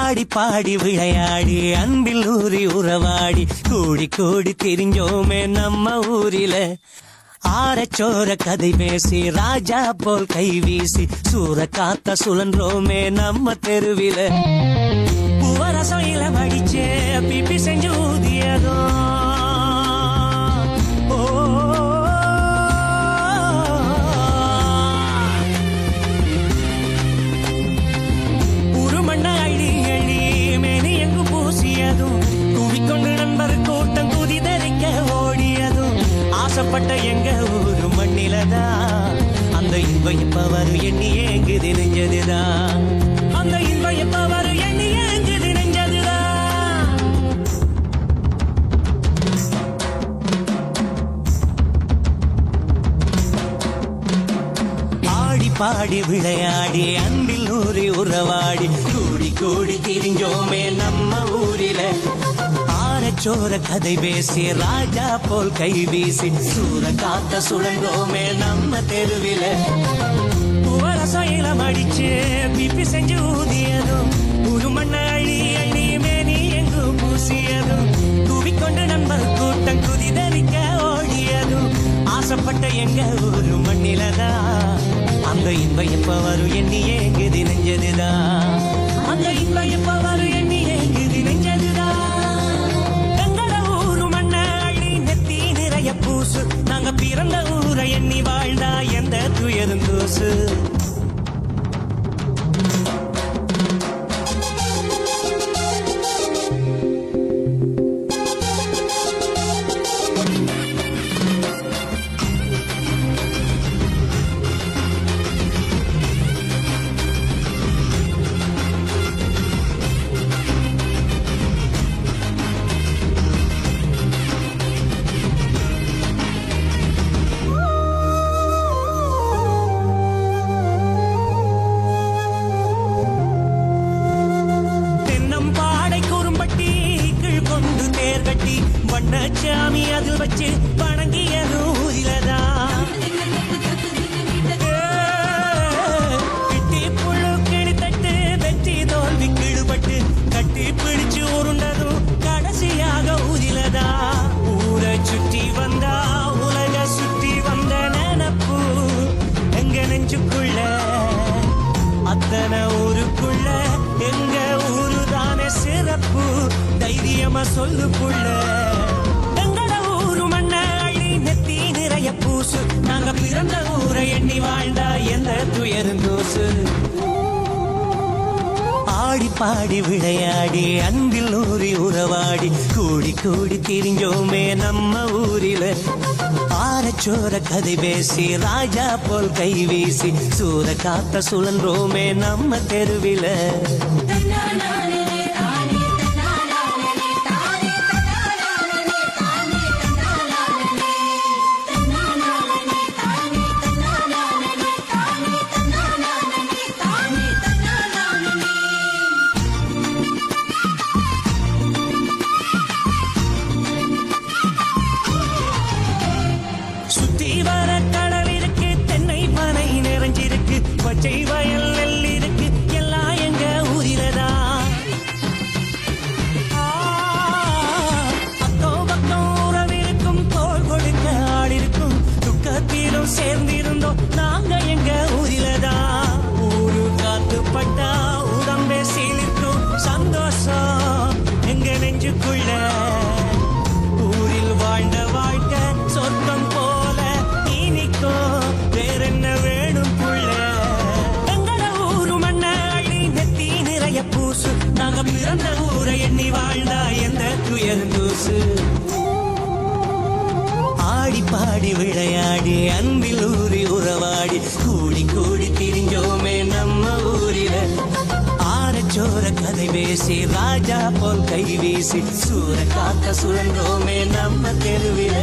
ஆடி பாடி விளையாடி அன்பில் ஊறி உறவாடி கூடி கூடி திரிஞ்சோமே நம்ம ஊரில ஆரச்சோர கதை பேசி ராஜா போல் கை வீசி சூற காத்த சுழன்றோமே நம்ம தெருவில பூவரசம் இல வடிச்சே பிப்பி செஞ்சு ஊதியதோ ஆசைப்பட்ட எங்க ஊரு மண்ணிலதான் அந்த இன்பம் எப்ப வரும் எண்ணி ஏங்குது நெஞ்சதுதான் அந்த இன்பம் எப்ப வரும் எண்ணி ஏங்குது நெஞ்சதுதான் ஆடி பாடி விளையாடி அன்பில் ஊறி உறவாடி கூடி கூடி திரிஞ்சோமே நம்ம ஊரில சோர கதை பேசி ராஜா போல் கை வீசி சூற காத்த சுழன்றோமே நம்ம தெருவில பூவரசையில மடிச்சு பிப்பி செஞ்சு ஊதியதும் ஒரு மண்ண அழி அழி மேனி எங்கு பூசியதும் தூவிக்கொண்டு நண்பர் கூட்டம் குதிதறிக்க ஓடியதும் ஆசைப்பட்ட எங்க ஒரு மண்ணிலதான் அந்த இன்பம் எப்ப வரும் எண்ணி ஏங்குது நெஞ்சதுதான் அந்த இன்பம் எப்ப வரும் எண்ணி ஏங்குது நெஞ்சதுதான் பூசு நாங்க பிறந்த ஊரை எண்ணி வாழ்ந்தா எந்த துயரும் தூசு சாமி அதில் வச்சு வணங்கியது ஊரிலதான் கிட்டி புழு கிழித்தட்டு வெற்றி தோல்வி கிழுபட்டு கட்டி பிடிச்சு உருண்டதும் கடைசியாக ஊரிலதான் ஊரை சுற்றி வந்தா உலக சுற்றி வந்த நினப்பு எங்க நெஞ்சுக்குள்ள அத்தனை ஊருக்குள்ள எங்க ஊருதானே சிறப்பு தைரியமா சொல்லுக்குள்ள பூசு நாங்க பிறந்த ஊரை எண்ணி வாழ்ந்தா எந்த துயரும் தூசு ஆடி பாடி விளையாடி அன்பில் ஊறி உறவாடி கூடி கூடி திரிஞ்சோமே நம்ம ஊரில ஆரச்சோர கதை பேசி ராஜா போல் கை வீசி சூற காத்த சுழன்றோமே நம்ம தெருவில பச்சை வயல் நெல் இருக்கு எல்லாம் எங்க ஊரிலதான் அக்கம் பக்கம் உறவிருக்கும் தோல் கொடுக்க ஆள் இருக்கும் துக்கத்திலும் சேர்ந்திருந்தோம் நாங்க எங்க ஊரிலதான் ஊரு காத்துப்பட்டா உடம்பே சீலிருக்கும் சந்தோஷம் எங்க நெஞ்சுக்குள்ள ஊரில் வாழ்ந்த வாழ்க்கை சொர்க்கம் போல இனிக்கும் வேறென்ன வேணும் புள்ள பூசு நாங்க பிறந்த ஊரை எண்ணி வாழ்ந்தா எந்த துயரும் தூசு ஆடி பாடி விளையாடி அன்பில் ஊறி உறவாடி கூடி கூடி திரிஞ்சோமே நம்ம ஊரில ஆரச்சோர கதை பேசி ராஜா போல் கை வீசி சூற காத்த சுழன்றோமே நம்ம தெருவில